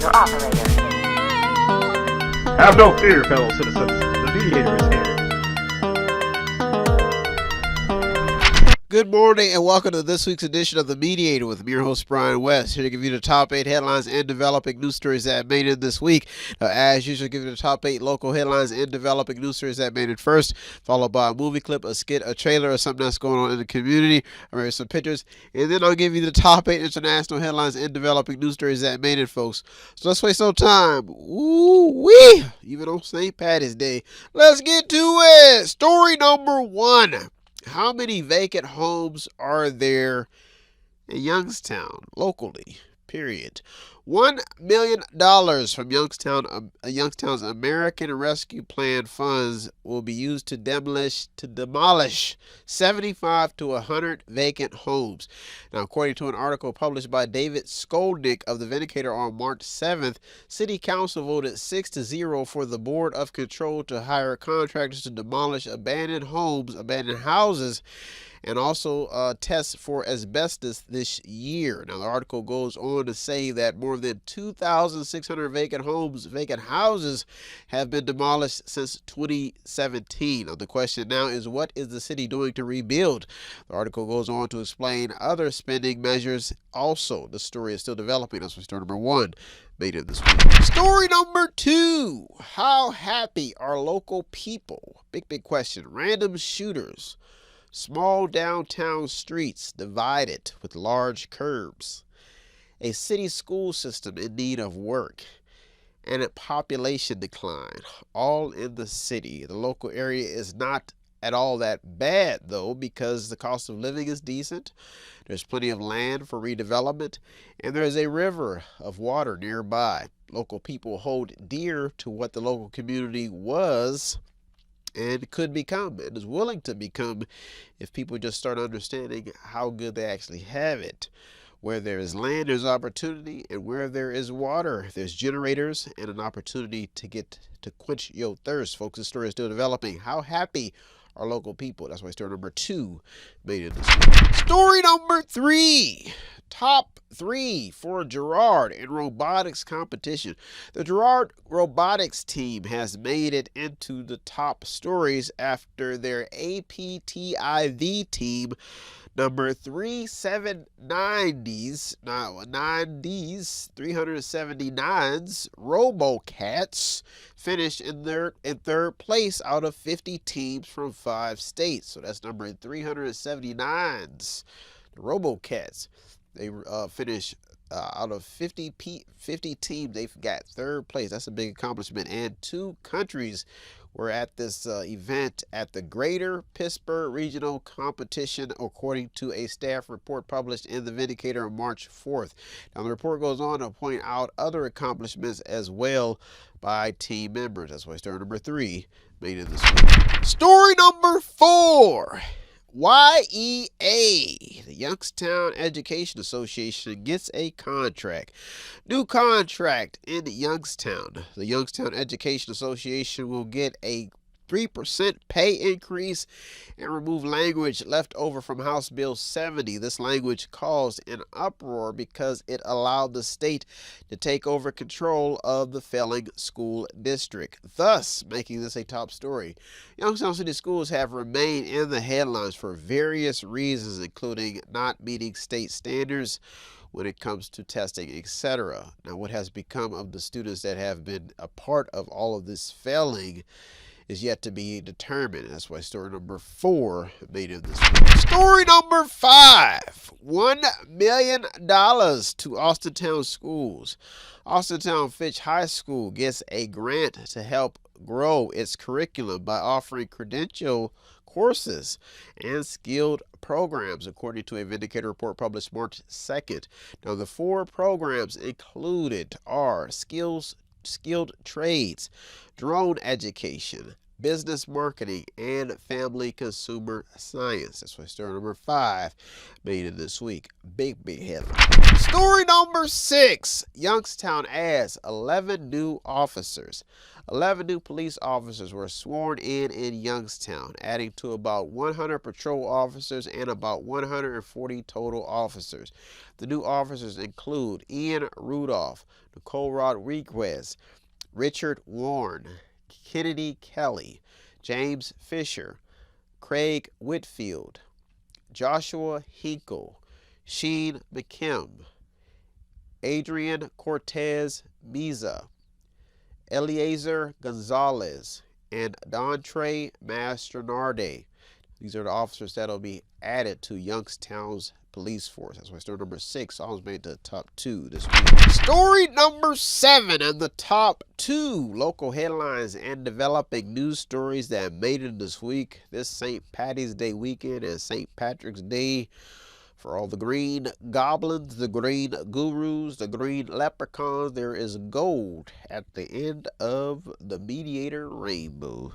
your operator. Have no fear, fellow citizens. The Mediator is here. Good morning and welcome to this week's edition of The Mediator with me, your host, Brian West, here to give you the top 8 headlines and developing news stories that made it this week. Now, as usual, give you the top 8 local headlines and developing news stories that made it first, followed by a movie clip, a skit, a trailer, or something that's going on in the community, or maybe some pictures, and then I'll give you the top 8 international headlines and developing news stories that made it, folks. So let's waste no time. Ooh-wee! Even on St. Patty's Day. Let's get to it! Story number 1. How many vacant homes are there in Youngstown locally? Period. $1 million from Youngstown's American Rescue Plan funds will be used to demolish 75 to 100 vacant homes. Now, according to an article published by David Skolnick of the Mediator on March 7th, City Council voted 6-0 for the Board of Control to hire contractors to demolish abandoned houses, and also test for asbestos this year. Now, the article goes on to say that more than 2,600 vacant houses have been demolished since 2017. Now, the question now is, what is the city doing to rebuild? The article goes on to explain other spending measures. Also, the story is still developing. That's story number 1 made it this week. Story number 2. How happy are local people? Big question. Random shooters. Small downtown streets divided with large curbs. A city school system in need of work. And a population decline. All in the city. The local area is not at all that bad, though, because the cost of living is decent. There's plenty of land for redevelopment. And there's a river of water nearby. Local people hold dear to what the local community was and could become, and is willing to become, if people just start understanding how good they actually have it. Where there is land, there's opportunity, and where there is water, there's generators and an opportunity to quench your thirst. Folks, this story is still developing. How happy are local people? That's why story number 2 made it this week. Story number 3. Top 3 for Girard in robotics competition. The Girard robotics team has made it into the top stories after their APTIV team number 379s RoboCats finished in third place out of 50 teams from 5 states. So that's number 379s, the RoboCats. They finished out of 50 teams. They've got third place. That's a big accomplishment. And 2 countries were at this event at the Greater Pittsburgh Regional Competition, according to a staff report published in the Mediator on March 4th. Now, the report goes on to point out other accomplishments as well by team members. That's why story number 3 made it this week. Story number 4. YEA, the Youngstown Education Association, gets a contract. New contract in Youngstown. The Youngstown Education Association will get a 3% pay increase and remove language left over from House Bill 70. This language caused an uproar because it allowed the state to take over control of the failing school district, thus making this a top story. Youngstown City Schools have remained in the headlines for various reasons, including not meeting state standards when it comes to testing, etc. Now, what has become of the students that have been a part of all of this failing is yet to be determined. That's why story number 4 made it this week. Story number 5. $1 million to Austintown schools. Austintown Fitch High School gets a grant to help grow its curriculum by offering credential courses and skilled programs, according to a Mediator report published March 2nd. Now, the 4 programs included are skilled trades, drone education, business marketing, and family consumer science. That's why story number 5 made it this week. Big headline. Story number 6. Youngstown adds 11 new officers. 11 new police officers were sworn in Youngstown, adding to about 100 patrol officers and about 140 total officers. The new officers include Ian Rudolph, Nicole Rodriguez, Richard Warren, Kennedy Kelly, James Fisher, Craig Whitfield, Joshua Hinkle, Sheen McKim, Adrian Cortez Miza, Eliezer Gonzalez, and Dontre Mastronarde. These are the officers that will be added to Youngstown's police force. That's why story number 6 almost made the top 2 this week. Story number 7 and the top 2 local headlines and developing news stories that made it this week. This St. Patty's Day weekend and St. Patrick's Day. For all the green goblins, the green gurus, the green leprechauns, there is gold at the end of the Mediator rainbow.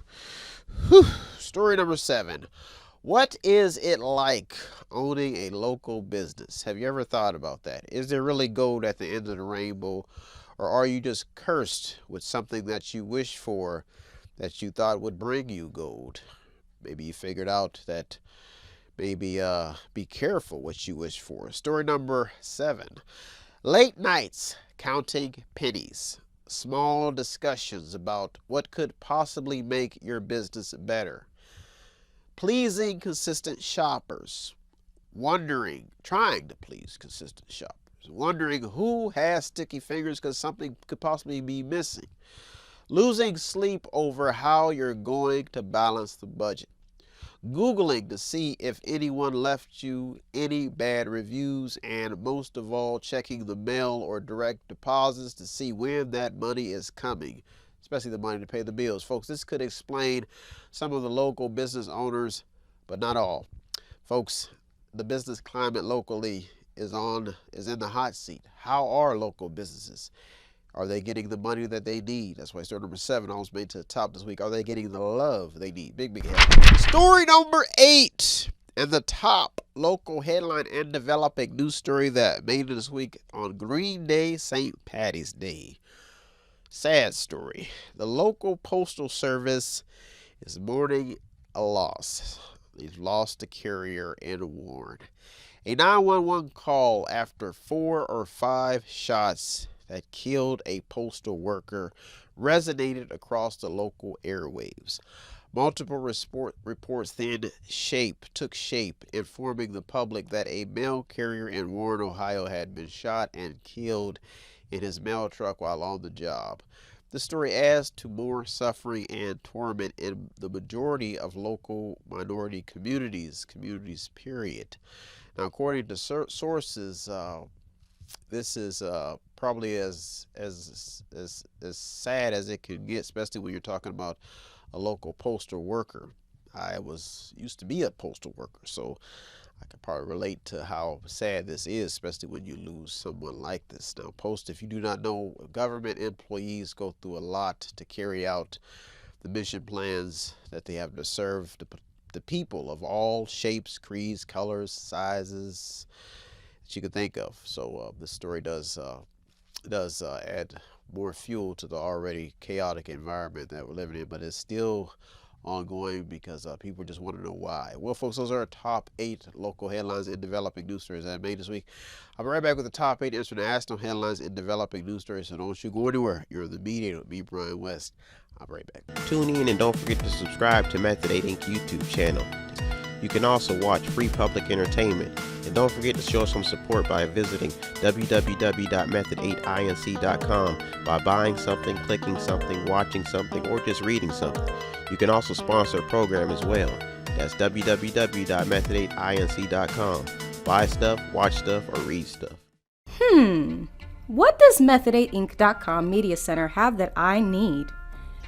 Whew. Story number 7. What is it like owning a local business? Have you ever thought about that? Is there really gold at the end of the rainbow? Or are you just cursed with something that you wish for that you thought would bring you gold? Maybe you figured out that maybe be careful what you wish for. Story number 7. Late nights counting pennies. Small discussions about what could possibly make your business better. Pleasing consistent shoppers. Trying to please consistent shoppers. Wondering who has sticky fingers because something could possibly be missing. Losing sleep over how you're going to balance the budget. Googling to see if anyone left you any bad reviews, and most of all, checking the mail or direct deposits to see when that money is coming, especially the money to pay the bills. Folks, this could explain some of the local business owners, but not all. Folks, the business climate locally is in the hot seat. How are local businesses? Are they getting the money that they need? That's why story number 7 almost made to the top this week. Are they getting the love they need? Big headline. Story number 8. And the top local headline and developing news story that made it this week on Green Day, St. Patty's Day. Sad story. The local postal service is mourning a loss. They've lost a carrier in Warren. A 911 call after 4 or 5 shots that killed a postal worker resonated across the local airwaves. Multiple reports then took shape, informing the public that a mail carrier in Warren, Ohio had been shot and killed in his mail truck while on the job. The story adds to more suffering and torment in the majority of local minority communities, period. Now, according to sources, this is probably as sad as it can get, especially when you're talking about a local postal worker. I used to be a postal worker, so I can probably relate to how sad this is, especially when you lose someone like this. Now, if you do not know, government employees go through a lot to carry out the mission plans that they have to serve the people of all shapes, creeds, colors, sizes that you can think of. So this story does add more fuel to the already chaotic environment that we're living in, but it's still ongoing because people just want to know why. Well, folks, those are our top 8 local headlines and developing news stories that I made this week. I'll be right back with the top 8 international headlines and developing news stories, so don't you go anywhere. You're the Mediator with me, Brian West. I'll be right back. Tune in and don't forget to subscribe to Method 8 Inc. YouTube channel. You can also watch free public entertainment. And don't forget to show some support by visiting www.method8inc.com by buying something, clicking something, watching something, or just reading something. You can also sponsor a program as well. That's www.method8inc.com. Buy stuff, watch stuff, or read stuff. What does Method8inc.com Media Center have that I need?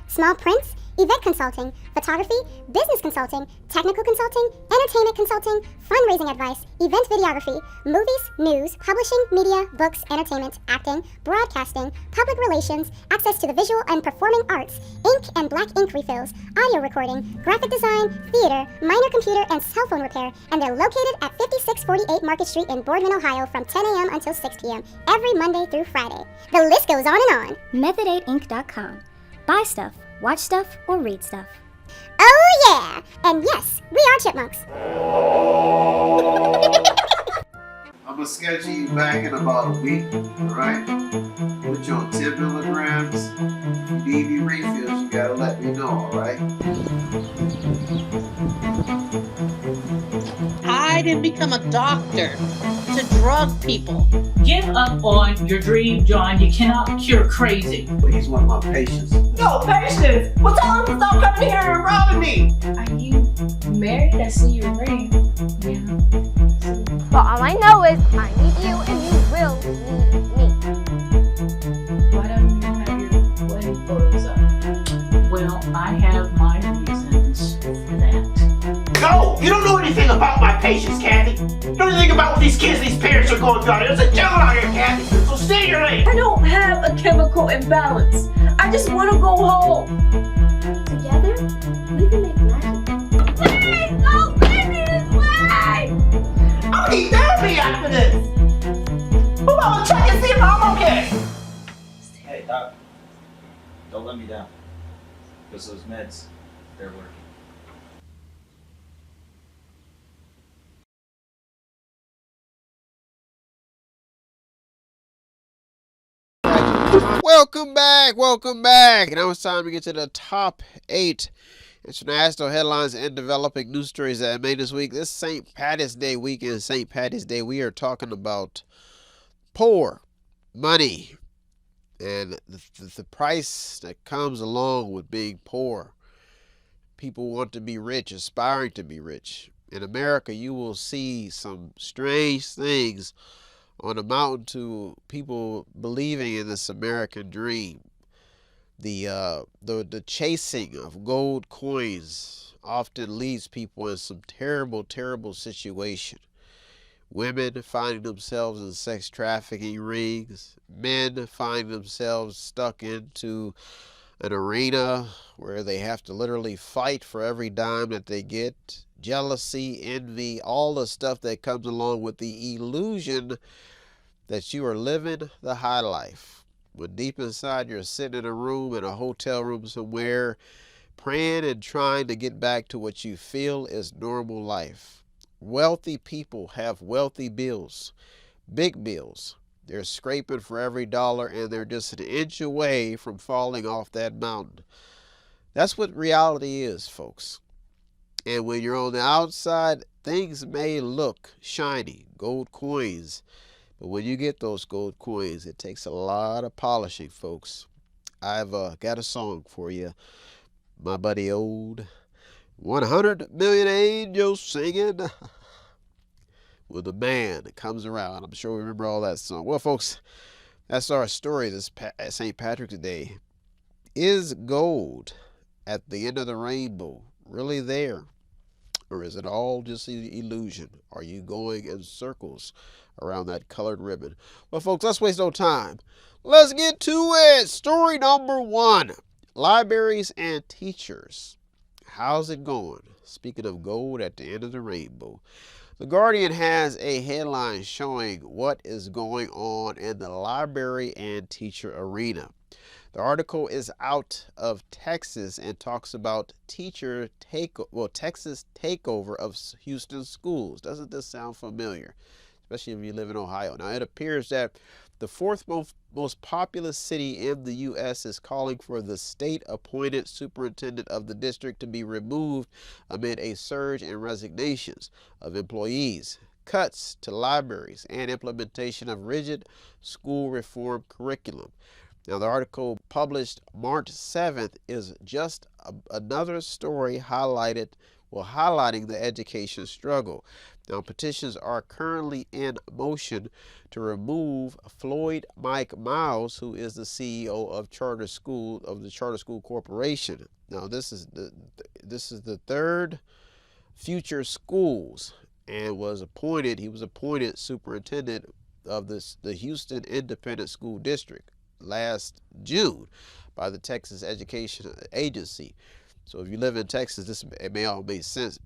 small prints, event consulting, photography, business consulting, technical consulting, entertainment consulting, fundraising advice, event videography, movies, news, publishing, media, books, entertainment, acting, broadcasting, public relations, access to the visual and performing arts, ink and black ink refills, audio recording, graphic design, theater, minor computer and cell phone repair, and they're located at 5648 Market Street in Boardman, Ohio from 10 a.m. until 6 p.m. every Monday through Friday. The list goes on and on. Method8inc.com. Buy stuff, watch stuff, or read stuff. Oh yeah! And yes, we are chipmunks. I'm gonna schedule you back in about a week, alright? Put you on 10 milligrams. If you need any refills, you gotta let me know, alright? I didn't become a doctor to drug people. Give up on your dream, John. You cannot cure crazy. But he's one of my patients. No, patience! Well, tell him to stop coming here and robbing me! Are you married? I see your ring. Yeah. But all I know is I need you and you will need me. Why don't you have your wedding photos up? Well, I have my reasons for that. No! You don't know anything about my patients, Kathy! You don't know anything about what these kids, these parents are going through out here. There's a jungle out here, Kathy! So stay in your lane! I don't have a chemical imbalance. I just want to go home. Together, we can make magic. Please don't leave me this way! I'm gonna need therapy after this! Who gonna check and see if I'm okay? Hey, Doc. Don't let me down. Because those meds, they're working. Welcome back. Now it's time to get to the top 8 international headlines and developing news stories that I made this week. This St. Patty's Day weekend, St. Patty's Day, we are talking about poor money and the price that comes along with being poor. People want to be rich, aspiring to be rich. In America, you will see some strange things on a mountain to people believing in this American dream. The chasing of gold coins often leaves people in some terrible situation. Women finding themselves in sex trafficking rings. Men finding themselves stuck into an arena where they have to literally fight for every dime that they get. Jealousy, envy, all the stuff that comes along with the illusion that you are living the high life. When deep inside you're sitting in a room, in a hotel room somewhere, praying and trying to get back to what you feel is normal life. Wealthy people have wealthy bills, big bills. They're scraping for every dollar and they're just an inch away from falling off that mountain. That's what reality is, folks. And when you're on the outside, things may look shiny, gold coins. But when you get those gold coins, it takes a lot of polishing, folks. I've got a song for you. My buddy old 100 million angels singing with a band that comes around. I'm sure we remember all that song. Well, folks, that's our story this St. Patrick's Day. Is gold at the end of the rainbow really there? Or is it all just an illusion? Are you going in circles around that colored ribbon? Well, folks, let's waste no time. Let's get to it. Story number 1. Libraries and teachers. How's it going? Speaking of gold at the end of the rainbow. The Guardian has a headline showing what is going on in the library and teacher arena. The article is out of Texas and talks about Texas takeover of Houston schools. Doesn't this sound familiar? Especially if you live in Ohio. Now, it appears that the 4th most populous city in the U.S. is calling for the state-appointed superintendent of the district to be removed amid a surge in resignations of employees, cuts to libraries, and implementation of rigid school reform curriculum. Now, the article published March 7th is just another story while highlighting the education struggle. Now, petitions are currently in motion to remove Floyd Mike Miles, who is the CEO of the Charter School Corporation. Now, this is the third Future Schools, and he was appointed superintendent of the Houston Independent School District last June by the Texas Education Agency. So if you live in Texas, it may all make sense,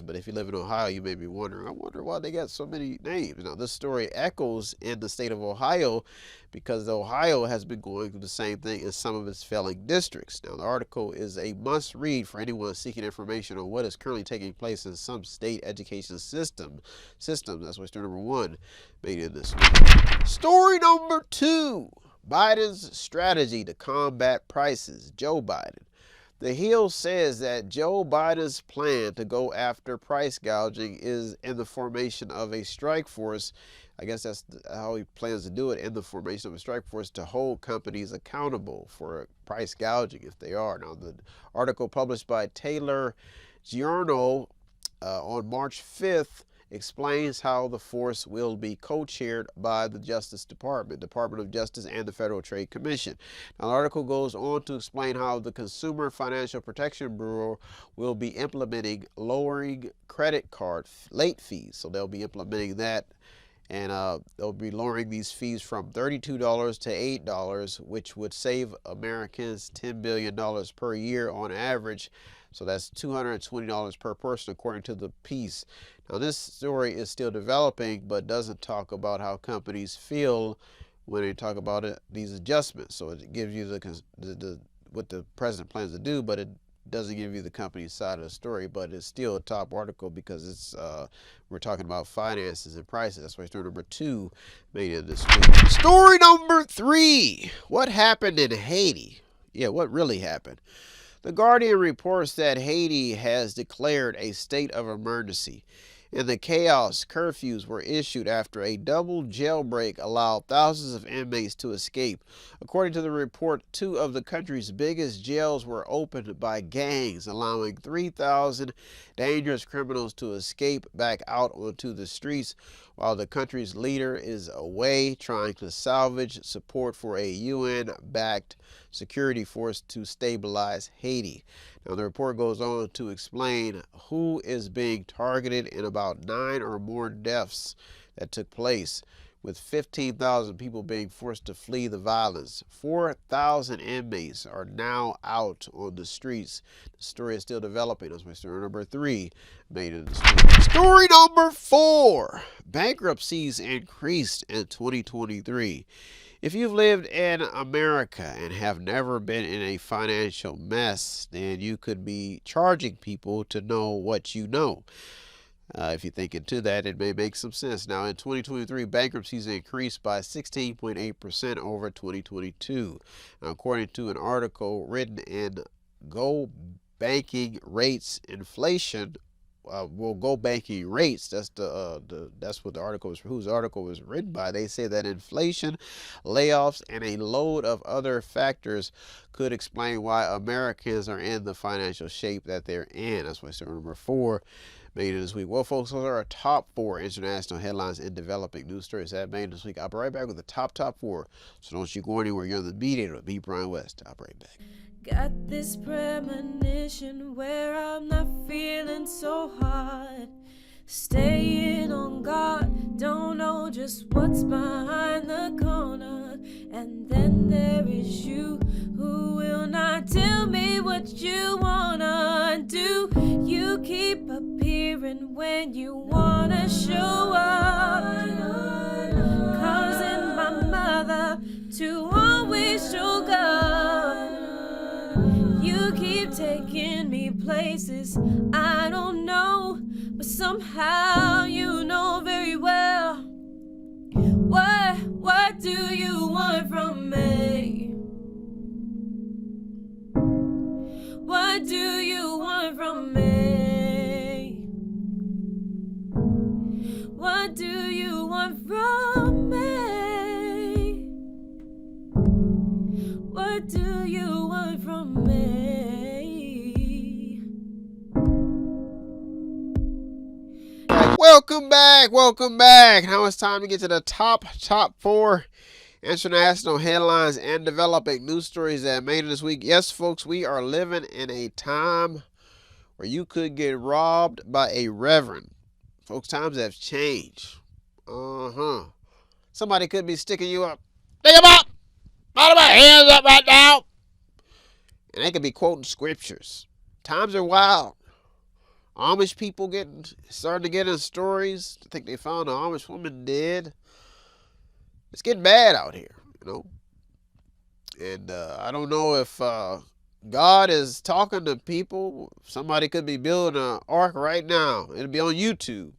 but if you live in Ohio, you may be wondering, I wonder why they got so many names. Now, this story echoes in the state of Ohio because Ohio has been going through the same thing in some of its failing districts. Now, the article is a must-read for anyone seeking information on what is currently taking place in some state education systems. That's why story number 1 made in this week. Story number 2, Biden's strategy to combat prices. Joe Biden. The Hill says that Joe Biden's plan to go after price gouging is in the formation of a strike force. I guess that's how he plans to do it, in the formation of a strike force to hold companies accountable for price gouging if they are. Now, the article published by Taylor Giorno on March 5th explains how the force will be co-chaired by the Department of Justice, and the Federal Trade Commission. Now, the article goes on to explain how the Consumer Financial Protection Bureau will be implementing lowering credit card late fees. So they'll be implementing that, and they'll be lowering these fees from $32 to $8, which would save Americans $10 billion per year on average. So that's $220 per person, according to the piece. Now, this story is still developing, but doesn't talk about how companies feel when they talk about these adjustments. So it gives you what the president plans to do, but it doesn't give you the company's side of the story. But it's still a top article because it's we're talking about finances and prices. That's why story number 2 made it this week. Story number 3: what happened in Haiti? Yeah, what really happened? The Guardian reports that Haiti has declared a state of emergency. In the chaos, curfews were issued after a double jailbreak allowed thousands of inmates to escape. According to the report, 2 of the country's biggest jails were opened by gangs, allowing 3,000 dangerous criminals to escape back out onto the streets, while the country's leader is away trying to salvage support for a UN-backed security force to stabilize Haiti. Now, the report goes on to explain who is being targeted in about 9 or more deaths that took place, with 15,000 people being forced to flee the violence. 4,000 inmates are now out on the streets. The story is still developing. That's my story number 3 made in the story. Story number 4: bankruptcies increased in 2023. If you've lived in America and have never been in a financial mess, then you could be charging people to know what you know. If you think into that, it may make some sense. Now, in 2023, bankruptcies increased by 16.8% over 2022. Now, according to an article written in Go Banking Rates Inflation, Go Banking Rates. That's what the article was. Whose article was written by? They say that inflation, layoffs, and a load of other factors could explain why Americans are in the financial shape that they're in. That's why story number 4 made it this week. Well, folks, those are our top 4 international headlines in developing news stories that made this week. I'll be right back with the top 4. So don't you go anywhere. You're on the Mediator with me, Brian West. I'll be right back. Got this premonition where I'm not feeling so hot. Staying on guard, don't know just what's behind the corner. And then there is you who will not tell me what you wanna do. You keep appearing when you wanna show up, causing my mother to always choke up. You keep taking me places I don't know, but somehow you know very well. What do you want from me? What do you want from me? What do you want from me? What do you want from me? back. Welcome back. Now it's time to get to the top 4 international headlines and developing news stories that made it this week. Yes, folks, we are living in a time where you could get robbed by a reverend. Folks, times have changed. Somebody could be sticking you up. Think about my hands up right now. And they could be quoting scriptures. Times are wild. Amish people starting to get in stories. I think they found an Amish woman dead. It's getting bad out here, you know. And I don't know if God is talking to people. Somebody could be building an ark right now. It'll be on YouTube.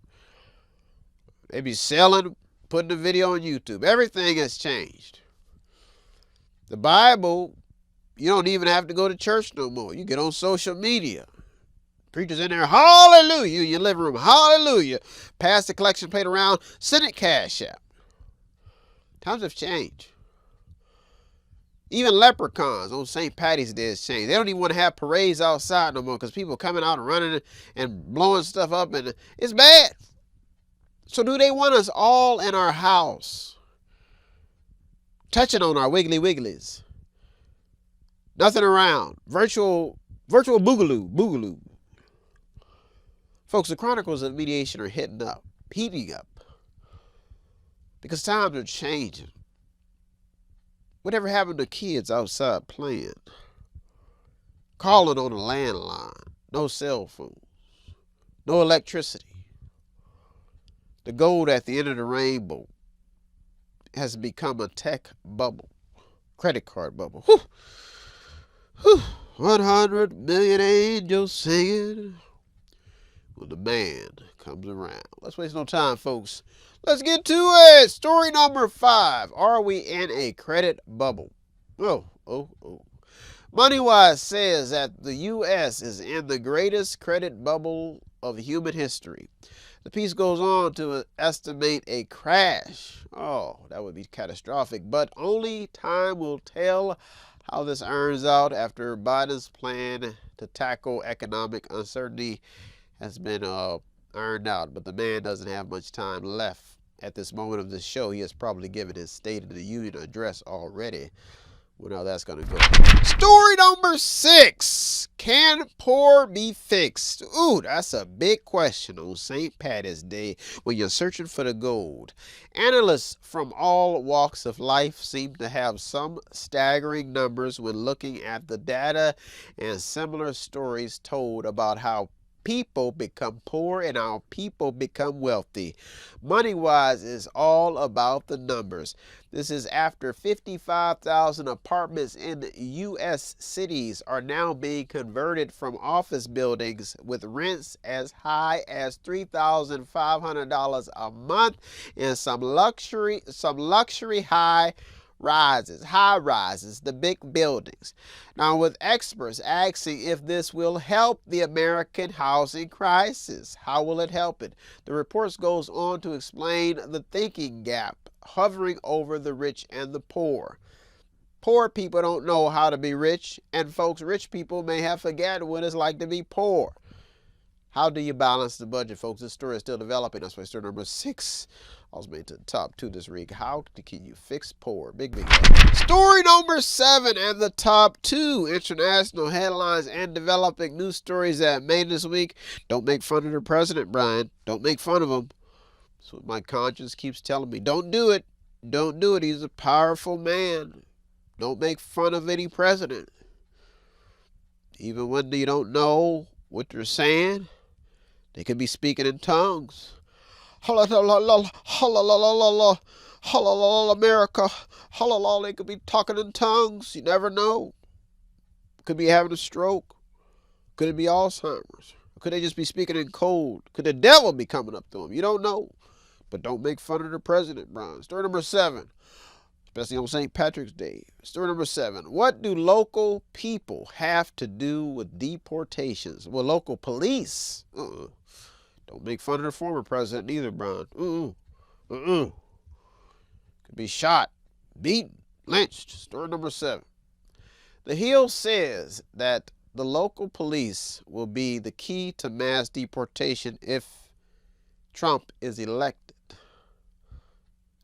They be selling, putting the video on YouTube. Everything has changed. The Bible, you don't even have to go to church no more. You get on social media. Preachers in there, hallelujah, in your living room, hallelujah. Pass the collection plate around, send it cash app. Times have changed. Even leprechauns on St. Patty's Day has changed. They don't even want to have parades outside no more because people coming out and running and blowing stuff up, and it's bad. So do they want us all in our house, touching on our wiggly wigglies? Nothing around. Virtual boogaloo. Folks, the chronicles of mediation are heating up, because times are changing. Whatever happened to kids outside playing? Calling on a landline. No cell phones. No electricity. The gold at the end of the rainbow has become a tech bubble. Credit card bubble. Whew. Whew. 100 million angels singing when the man comes around. Let's waste no time, folks. Let's get to it. Story number 5. Are we in a credit bubble? Oh. MoneyWise says that the U.S. is in the greatest credit bubble of human history. The piece goes on to estimate a crash. Oh, that would be catastrophic. But only time will tell how this earns out after Biden's plan to tackle economic uncertainty has been earned out. But the man doesn't have much time left. At this moment of this show, he has probably given his State of the Union address already. Well, now that's going to go. Story number 6. Can poor be fixed? Ooh, that's a big question on St. Patty's Day when you're searching for the gold. Analysts from all walks of life seem to have some staggering numbers when looking at the data and similar stories told about how people become poor and our people become wealthy. MoneyWise is all about the numbers. This is after 55,000 apartments in U.S. cities are now being converted from office buildings with rents as high as $3,500 a month in some luxury high rises, the big buildings. Now, with experts asking if this will help the American housing crisis. How will it help it? The report goes on to explain the thinking gap hovering over the rich and the poor. Poor people don't know how to be rich, and folks, rich people may have forgotten what it's like to be poor. How do you balance the budget, folks? This story is still developing. That's why story number 6 also made to the top 2 this week. How can you fix poor? Big. Story number 7 and the top 2 international headlines and developing news stories that made this week. Don't make fun of the president, Brian. Don't make fun of him. That's what my conscience keeps telling me. Don't do it. Don't do it. He's a powerful man. Don't make fun of any president. Even when you don't know what they're saying, they could be speaking in tongues. America. They could be talking in tongues. You never know. Could be having a stroke. Could it be Alzheimer's? Could they just be speaking in code? Could the devil be coming up to them? You don't know. But don't make fun of the president, Brian. Story number 7. Especially on St. Patrick's Day. Story number 7. What do local people have to do with deportations? Well, local police. Don't make fun of the former president either, Brian. Could be shot, beaten, lynched. Story number 7. The Hill says that the local police will be the key to mass deportation if Trump is elected.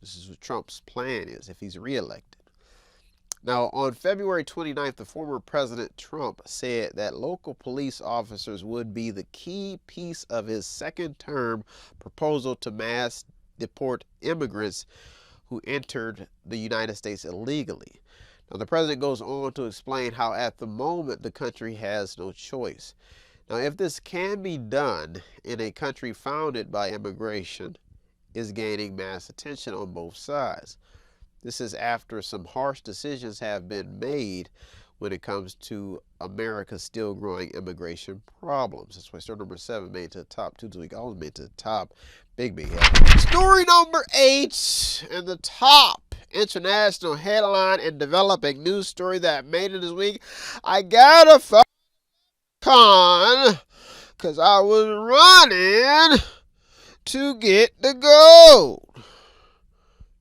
This is what Trump's plan is if he's reelected. Now, on February 29th, the former President Trump said that local police officers would be the key piece of his second term proposal to mass deport immigrants who entered the United States illegally. Now, the president goes on to explain how at the moment the country has no choice. Now, if this can be done in a country founded by immigration, is gaining mass attention on both sides. This is after some harsh decisions have been made when it comes to America's still growing immigration problems. That's why story number 7 made it to the top. 2 week always made it to the top. Big head. Story number 8 and the top international headline and developing news story that made it this week. I got a con because I was running to get the gold.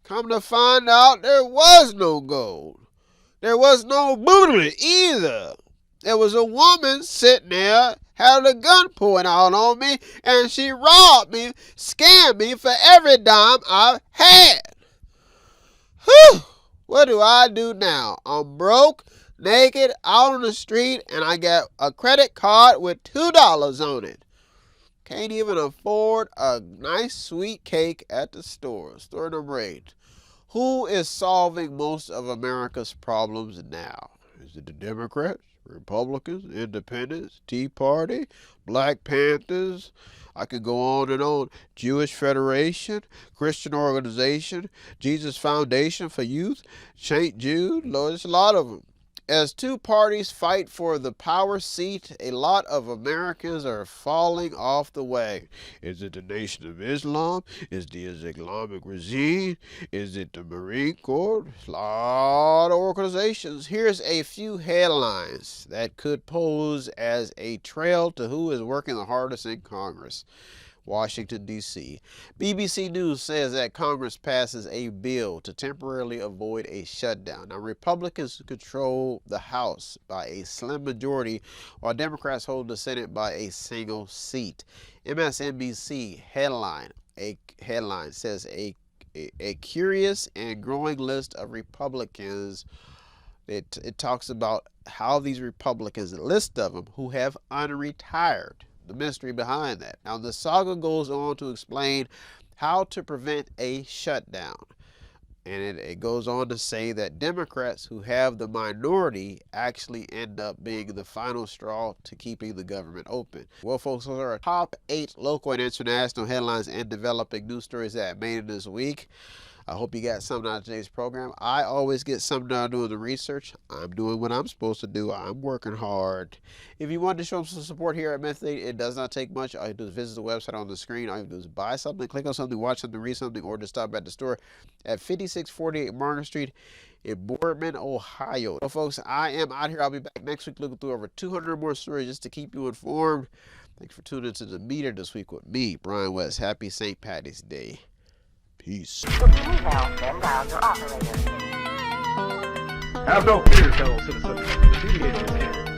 Come to find out, there was no gold. There was no booty either. There was a woman sitting there, had a gun pointing out on me, and she robbed me, scammed me for every dime I've had. Whew! What do I do now? I'm broke, naked, out on the street, and I got a credit card with $2 on it. Can't even afford a nice sweet cake at the store. Story number 8. Who is solving most of America's problems now? Is it the Democrats, Republicans, Independents, Tea Party, Black Panthers? I could go on and on. Jewish Federation, Christian Organization, Jesus Foundation for Youth, St. Jude. Lord, there's a lot of them. As two parties fight for the power seat, a lot of Americans are falling off the wagon. Is it the Nation of Islam? Is it the Islamic regime? Is it the Marine Corps? A lot of organizations. Here's a few headlines that could pose as a trail to who is working the hardest in Congress. Washington, D.C. BBC News says that Congress passes a bill to temporarily avoid a shutdown. Now, Republicans control the House by a slim majority, while Democrats hold the Senate by a single seat. MSNBC headline says a curious and growing list of Republicans. It talks about how these Republicans, a list of them, who have unretired. The mystery behind that. Now, the saga goes on to explain how to prevent a shutdown. And it goes on to say that Democrats who have the minority actually end up being the final straw to keeping the government open. Well, folks, those are our top 8 local and international headlines and developing news stories that made it this week. I hope you got something out of today's program. I always get something out of doing the research. I'm doing what I'm supposed to do. I'm working hard. If you want to show some support here at Method 8, it does not take much. All you do is visit the website on the screen. All you do is buy something, click on something, watch something, read something, or just stop at the store at 5648 Martin Street in Boardman, Ohio. So, folks, I am out here. I'll be back next week looking through over 200 more stories just to keep you informed. Thanks for tuning into the Meter this week with me, Brian West. Happy St. Patty's Day. Peace. Have no fear, fellow citizens. The Mediator is here.